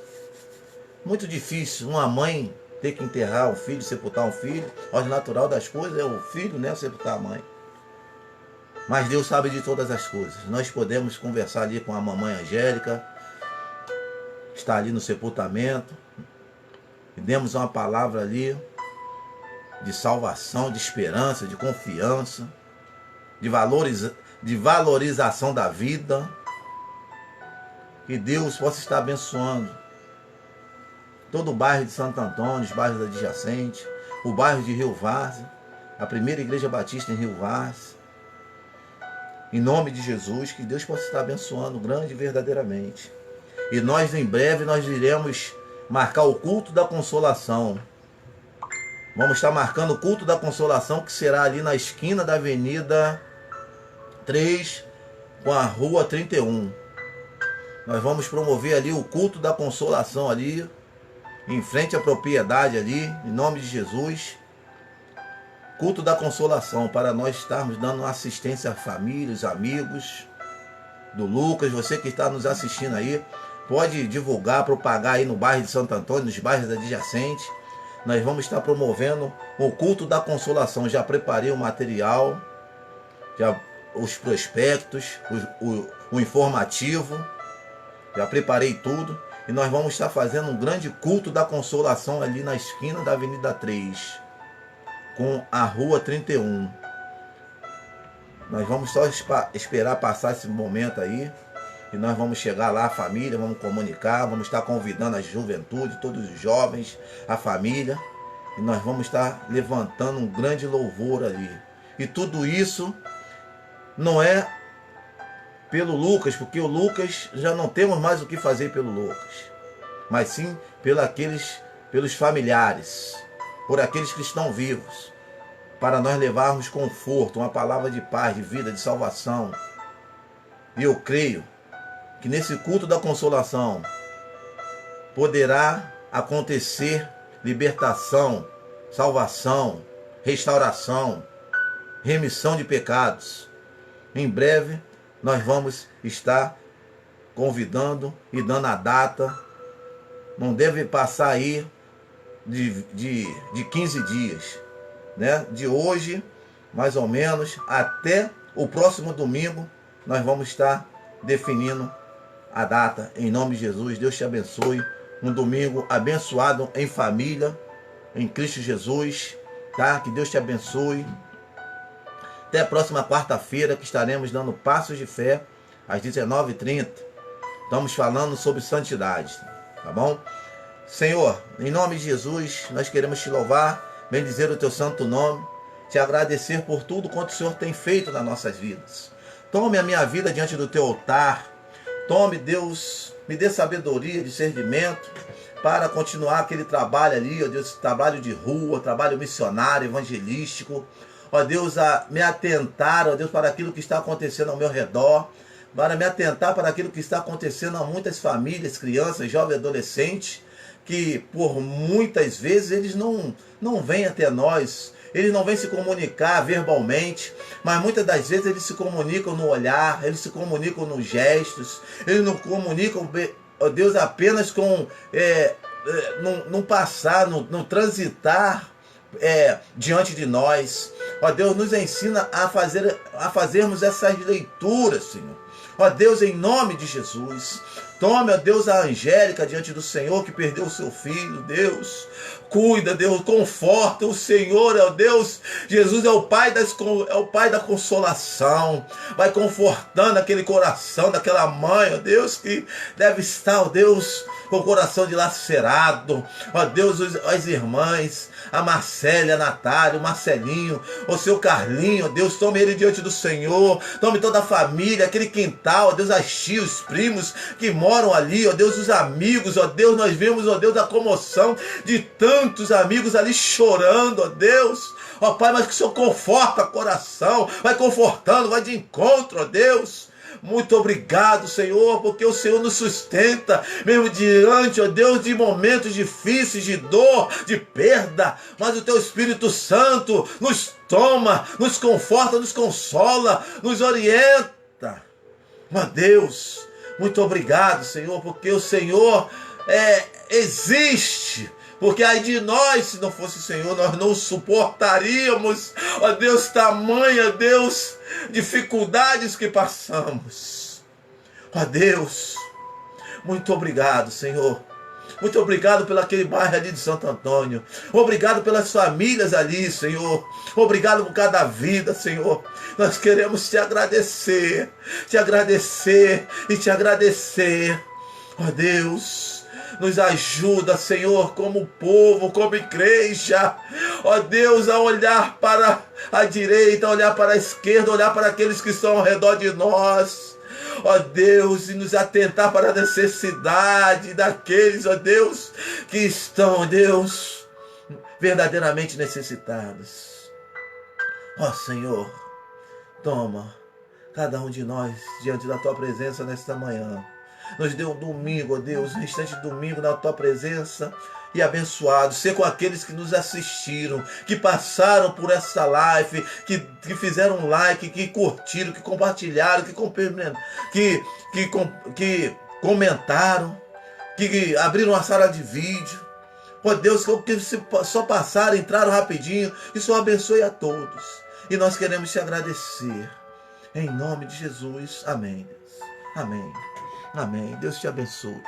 uma mãe ter que enterrar um filho, sepultar um filho. A ordem natural das coisas é o filho, né, sepultar a mãe. Mas Deus sabe de todas as coisas. Nós podemos conversar ali com a mamãe Angélica, está ali no sepultamento, e demos uma palavra ali de salvação, de esperança, de confiança, de valorização da vida. Que Deus possa estar abençoando todo o bairro de Santo Antônio, os bairros adjacentes, o bairro de Rio Várzea, a primeira igreja batista em Rio Várzea. Em nome de Jesus, que Deus possa estar abençoando grande e verdadeiramente. E nós, em breve, nós iremos marcar o culto da consolação. Vamos estar marcando o culto da consolação, que será ali na esquina da Avenida 3 com a Rua 31. Nós vamos promover ali o culto da consolação ali, em frente à propriedade ali, em nome de Jesus. Culto da consolação, para nós estarmos dando assistência à família, os amigos do Lucas. Você que está nos assistindo aí, pode divulgar, propagar aí no bairro de Santo Antônio, nos bairros adjacentes. Nós vamos estar promovendo o culto da consolação. Já preparei o material, já os prospectos, o informativo, já preparei tudo. E nós vamos estar fazendo um grande culto da consolação ali na esquina da Avenida 3 com a Rua 31. Nós vamos só esperar passar esse momento aí, e nós vamos chegar lá, a família, vamos comunicar, vamos estar convidando a juventude, todos os jovens, a família, e nós vamos estar levantando um grande louvor ali. E tudo isso não é pelo Lucas, porque o Lucas já não temos mais o que fazer pelo Lucas, mas sim pelos familiares, por aqueles que estão vivos, para nós levarmos conforto, uma palavra de paz, de vida, de salvação. E eu creio que nesse culto da consolação poderá acontecer libertação, salvação, restauração, remissão de pecados. Em breve nós vamos estar convidando e dando a data. Não deve passar aí de 15 dias, né? De hoje, mais ou menos, até o próximo domingo, nós vamos estar definindo a data. Em nome de Jesus, Deus te abençoe. Um domingo abençoado em família. em Cristo Jesus, tá? Que Deus te abençoe. Até a próxima quarta-feira, que estaremos dando passos de fé às 19h30. Estamos falando sobre santidade, tá bom? Senhor, em nome de Jesus, nós queremos te louvar, bendizer o teu santo nome, te agradecer por tudo quanto o Senhor tem feito nas nossas vidas. Tome a minha vida diante do teu altar. Tome, Deus, me dê sabedoria, discernimento, para continuar aquele trabalho ali, ó Deus, trabalho de rua, trabalho missionário, evangelístico. Ó Deus, a me atentar, ó Deus, para aquilo que está acontecendo ao meu redor, para me atentar para aquilo que está acontecendo a muitas famílias, crianças, jovens, adolescentes, que por muitas vezes eles não vêm até nós, eles não vêm se comunicar verbalmente, mas muitas das vezes eles se comunicam no olhar, eles se comunicam nos gestos, eles não comunicam, ó Deus, apenas com não passar, no transitar diante de nós. Ó Deus, nos ensina a fazermos essas leituras, Senhor. Ó Deus, em nome de Jesus, tome, ó Deus, a Angélica diante do Senhor, que perdeu o seu filho, Deus. Cuida, Deus, conforta o Senhor, ó Deus. Jesus é o Pai da consolação. Vai confortando aquele coração daquela mãe, ó Deus, que deve estar, ó Deus, com o coração dilacerado. Ó Deus, as irmãs, a Marcélia, a Natália, o Marcelinho, o seu Carlinho, ó Deus, tome ele diante do Senhor. Tome toda a família, aquele quintal, ó Deus, as tias, os primos que moram ali, ó Deus, os amigos, ó Deus, nós vemos, ó Deus, a comoção de tantos amigos ali chorando, ó Deus. Ó Pai, mas que o Senhor conforta o coração, vai confortando, vai de encontro, ó Deus. Muito obrigado, Senhor, porque o Senhor nos sustenta, mesmo diante, ó Deus, de momentos difíceis, de dor, de perda, mas o Teu Espírito Santo nos toma, nos conforta, nos consola, nos orienta. Ó Deus, muito obrigado, Senhor, porque o Senhor existe. Porque aí de nós, se não fosse o Senhor, nós não suportaríamos, ó Deus, tamanha, Deus, dificuldades que passamos. Ó Deus, muito obrigado, Senhor. Muito obrigado pelo aquele bairro ali de Santo Antônio. Obrigado pelas famílias ali, Senhor. Obrigado por cada vida, Senhor. Nós queremos te agradecer e te agradecer. Ó Deus, nos ajuda, Senhor, como povo, como igreja, ó Deus, a olhar para a direita, a olhar para a esquerda, a olhar para aqueles que estão ao redor de nós, ó Deus, e nos atentar para a necessidade daqueles, ó Deus, que estão, ó Deus, verdadeiramente necessitados. Ó Senhor, toma cada um de nós diante da Tua presença nesta manhã. Nos dê um domingo, ó Deus, um restante de domingo na Tua presença e abençoado. Ser com aqueles que nos assistiram, que passaram por essa live, que fizeram um like, que curtiram, que compartilharam, que comentaram, que abriram uma sala de vídeo. Ó Deus, que só passaram, entraram rapidinho. Isso abençoe a todos. E nós queremos te agradecer. Em nome de Jesus. Amém. Amém. Amém. Deus te abençoe.